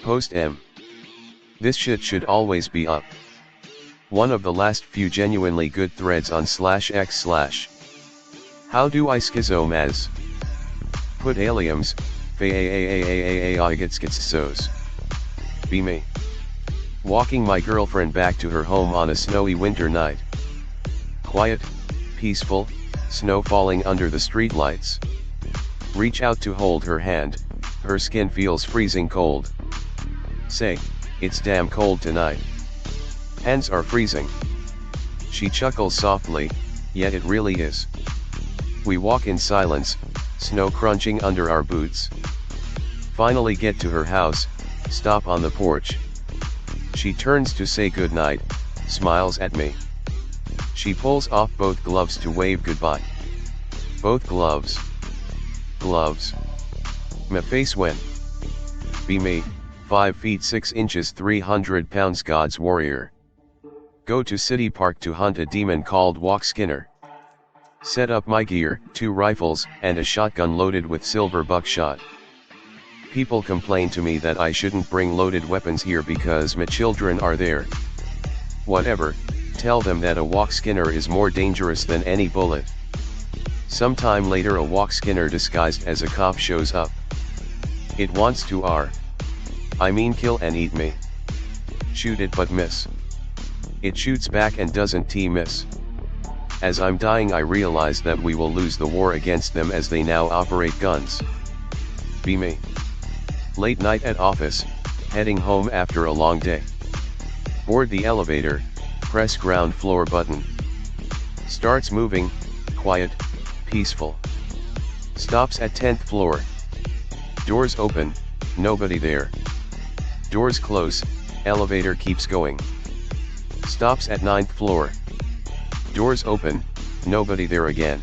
Post M. This shit should always be up. One of the last few genuinely good threads on /x/. How do I schizomaz? Put aliens, gets. Be me. Walking my girlfriend back to her home on a snowy winter night. Quiet, peaceful, snow falling under the streetlights. Reach out to hold her hand, her skin feels freezing cold. Say, it's damn cold tonight. Hands are freezing. She chuckles softly, yet it really is. We walk in silence, snow crunching under our boots. Finally get to her house, stop on the porch. She turns to say goodnight, smiles at me. She pulls off both gloves to wave goodbye. Both gloves. Gloves. My face when. Be me, 5 feet 6 inches 300 pounds God's warrior. Go to City Park to hunt a demon called Walk Skinner. Set up my gear, 2 rifles, and a shotgun loaded with silver buckshot. People complain to me that I shouldn't bring loaded weapons here because my children are there. Whatever, tell them that a Walk Skinner is more dangerous than any bullet. Sometime later a Walk Skinner disguised as a cop shows up. It wants to kill and eat me. Shoot it but miss. It shoots back and doesn't miss. As I'm dying I realize that we will lose the war against them as they now operate guns. Be me. Late night at office, heading home after a long day. Board the elevator, press ground floor button. Starts moving, quiet, peaceful. Stops at 10th floor. Doors open, nobody there. Doors close, elevator keeps going. Stops at 9th floor. Doors open, nobody there again.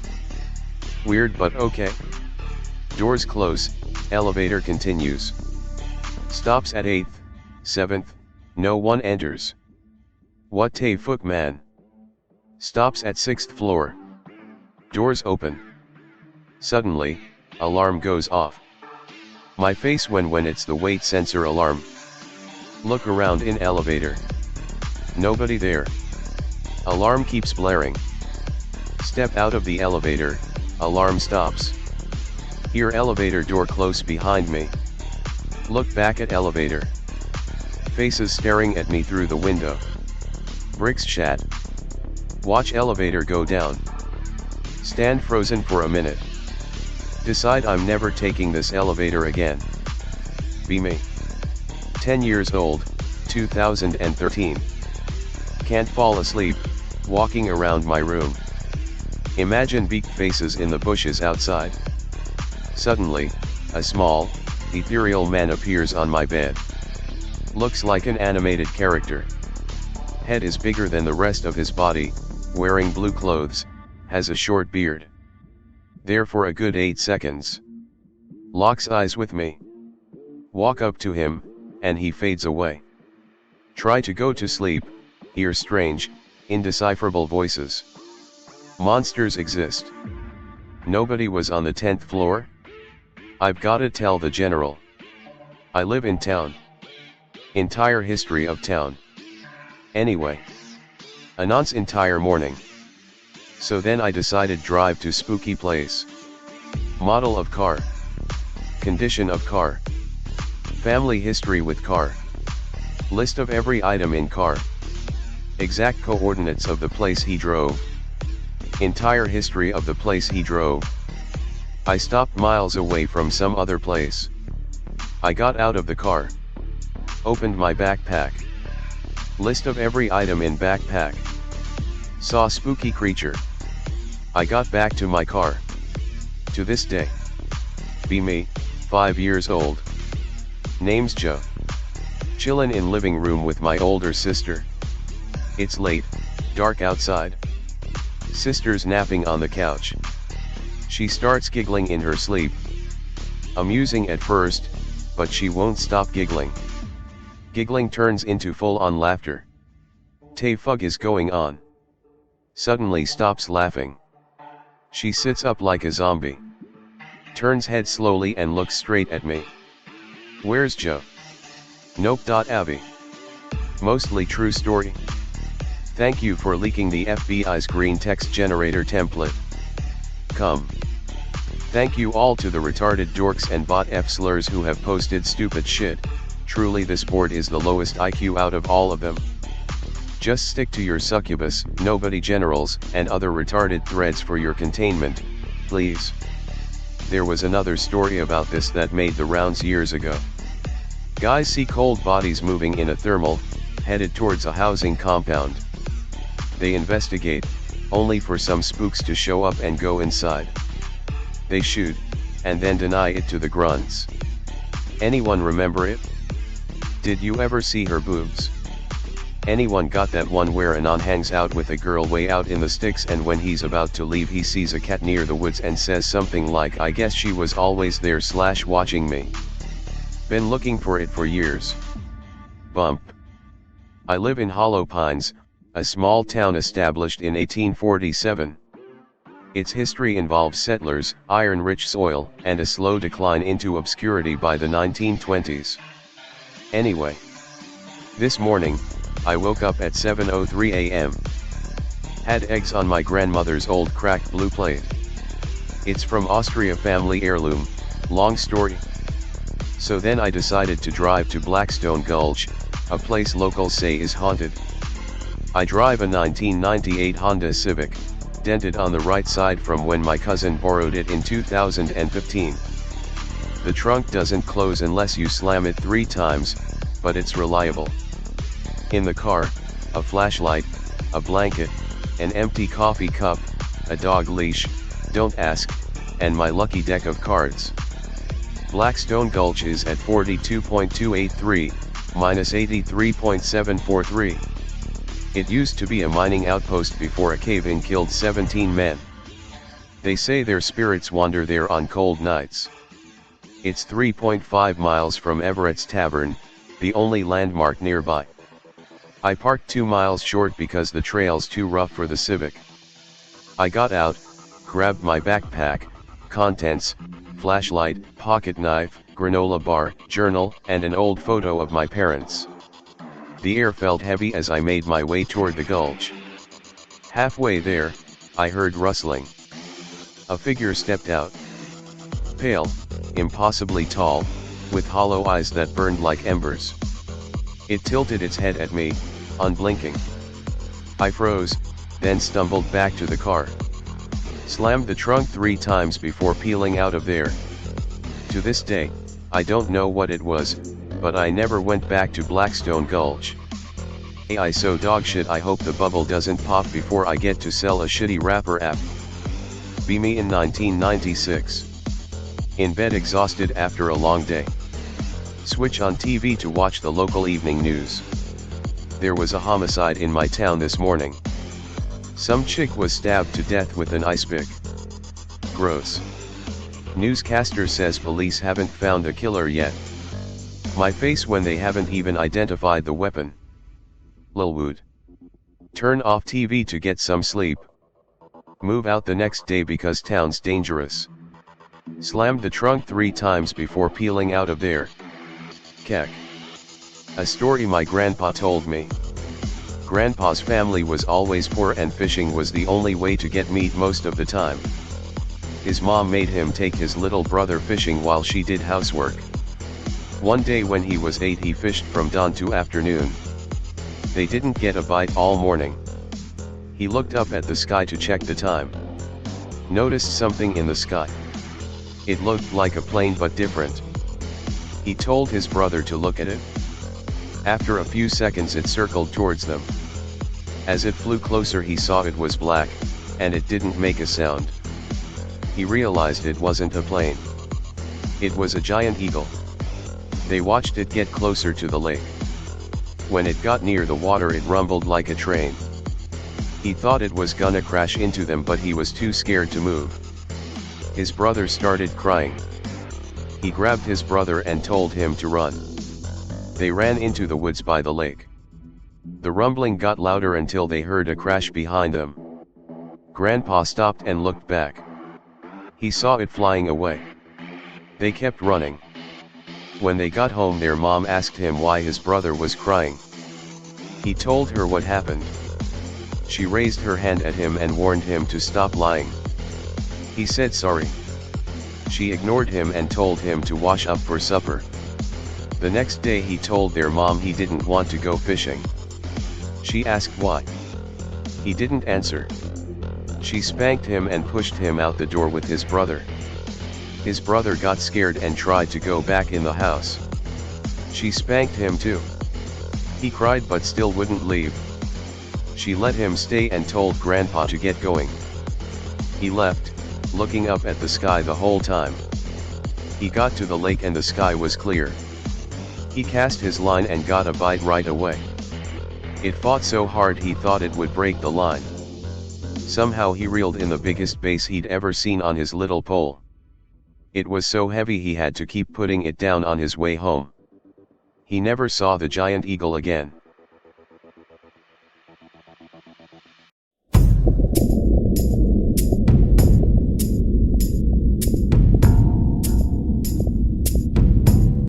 Weird but okay. Doors close, elevator continues. Stops at 8th, 7th, no one enters. What the fuck man? Stops at 6th floor. Doors open. Suddenly, alarm goes off. My face when it's the weight sensor alarm. Look around in elevator. Nobody there. Alarm keeps blaring. Step out of the elevator, alarm stops. Hear elevator door close behind me. Look back at elevator. Faces staring at me through the window. Bricks chat. Watch elevator go down. Stand frozen for a minute. Decide I'm never taking this elevator again. Be me. 10 years old, 2013. Can't fall asleep, walking around my room. Imagine beaked faces in the bushes outside. Suddenly, a small, ethereal man appears on my bed. Looks like an animated character. Head is bigger than the rest of his body, wearing blue clothes, has a short beard. There for a good 8 seconds. Locks eyes with me. Walk up to him, and he fades away. Try to go to sleep, hear strange, indecipherable voices. Monsters exist. Nobody was on the 10th floor? I've gotta tell the general. I live in town. Entire history of town. Anyway. Anon's entire morning. So then I decided drive to spooky place. Model of car. Condition of car. Family history with car. List of every item in car. Exact coordinates of the place he drove. Entire history of the place he drove. I stopped miles away from some other place. I got out of the car. Opened my backpack. List of every item in backpack. Saw spooky creature. I got back to my car. To this day. Be me, 5 years old. Name's Joe. Chillin' in living room with my older sister. It's late, dark outside. Sister's napping on the couch. She starts giggling in her sleep. Amusing at first, but she won't stop giggling. Giggling turns into full-on laughter. "The fuck is going on?" Suddenly stops laughing. She sits up like a zombie. Turns head slowly and looks straight at me. "Where's Joe?" Nope.avi. Mostly true story. Thank you for leaking the FBI's Greentext generator template. Come. Thank you all to the retarded dorks and bot F slurs who have posted stupid shit. Truly this board is the lowest IQ out of all of them. Just stick to your succubus, nobody generals, and other retarded threads for your containment, please. There was another story about this that made the rounds years ago. Guys see cold bodies moving in a thermal, headed towards a housing compound. They investigate, only for some spooks to show up and go inside. They shoot, and then deny it to the grunts. Anyone remember it? Did you ever see her boobs? Anyone got that one where Anon hangs out with a girl way out in the sticks and when he's about to leave he sees a cat near the woods and says something like I guess she was always there / watching me. Been looking for it for years. Bump. I live in Hollow Pines, a small town established in 1847. Its history involves settlers, iron-rich soil, and a slow decline into obscurity by the 1920s. Anyway. This morning, I woke up at 7:03 a.m. Had eggs on my grandmother's old cracked blue plate. It's from Austria family heirloom, long story. So then I decided to drive to Blackstone Gulch, a place locals say is haunted. I drive a 1998 Honda Civic, dented on the right side from when my cousin borrowed it in 2015. The trunk doesn't close unless you slam it 3 times, but it's reliable. In the car, a flashlight, a blanket, an empty coffee cup, a dog leash, don't ask, and my lucky deck of cards. Blackstone Gulch is at 42.283, minus 83.743. It used to be a mining outpost before a cave-in killed 17 men. They say their spirits wander there on cold nights. It's 3.5 miles from Everett's Tavern, the only landmark nearby. I parked 2 miles short because the trail's too rough for the Civic. I got out, grabbed my backpack, contents, flashlight, pocket knife, granola bar, journal, and an old photo of my parents. The air felt heavy as I made my way toward the gulch. Halfway there, I heard rustling. A figure stepped out. Pale, impossibly tall, with hollow eyes that burned like embers. It tilted its head at me, unblinking. I froze, then stumbled back to the car. Slammed the trunk 3 times before peeling out of there. To this day, I don't know what it was, but I never went back to Blackstone Gulch. AI so dogshit I hope the bubble doesn't pop before I get to sell a shitty rapper app. Be me in 1996. In bed exhausted after a long day. Switch on TV to watch the local evening news. There was a homicide in my town this morning. Some chick was stabbed to death with an ice pick. Gross. Newscaster says police haven't found a killer yet. My face when they haven't even identified the weapon. Lilwood. Turn off TV to get some sleep. Move out the next day because town's dangerous. Slammed the trunk 3 times before peeling out of there. Keck. A story my grandpa told me. Grandpa's family was always poor and fishing was the only way to get meat most of the time. His mom made him take his little brother fishing while she did housework. One day when he was 8 he fished from dawn to afternoon. They didn't get a bite all morning. He looked up at the sky to check the time. Noticed something in the sky. It looked like a plane but different. He told his brother to look at it. After a few seconds it circled towards them. As it flew closer he saw it was black, and it didn't make a sound. He realized it wasn't a plane. It was a giant eagle. They watched it get closer to the lake. When it got near the water it rumbled like a train. He thought it was gonna crash into them but he was too scared to move. His brother started crying. He grabbed his brother and told him to run. They ran into the woods by the lake. The rumbling got louder until they heard a crash behind them. Grandpa stopped and looked back. He saw it flying away. They kept running. When they got home, their mom asked him why his brother was crying. He told her what happened. She raised her hand at him and warned him to stop lying. He said sorry. She ignored him and told him to wash up for supper. The next day he told their mom he didn't want to go fishing. She asked why. He didn't answer. She spanked him and pushed him out the door with his brother. His brother got scared and tried to go back in the house. She spanked him too. He cried but still wouldn't leave. She let him stay and told Grandpa to get going. He left, looking up at the sky the whole time. He got to the lake and the sky was clear. He cast his line and got a bite right away. It fought so hard he thought it would break the line. Somehow he reeled in the biggest bass he'd ever seen on his little pole. It was so heavy he had to keep putting it down on his way home. He never saw the giant eagle again.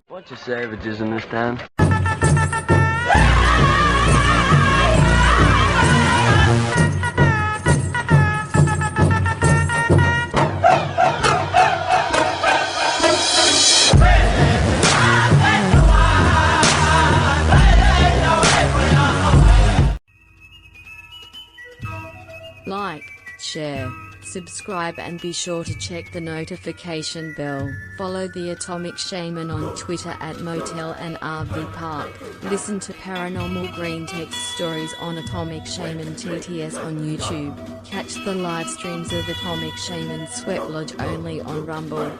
Bunch of savages in this town. Like, share, subscribe and be sure to check the notification bell. Follow the Atomic Shaman on Twitter at Motel and RV Park. Listen to Paranormal Greentext stories on Atomic Shaman TTS on YouTube. Catch the live streams of Atomic Shaman Sweat Lodge only on Rumble.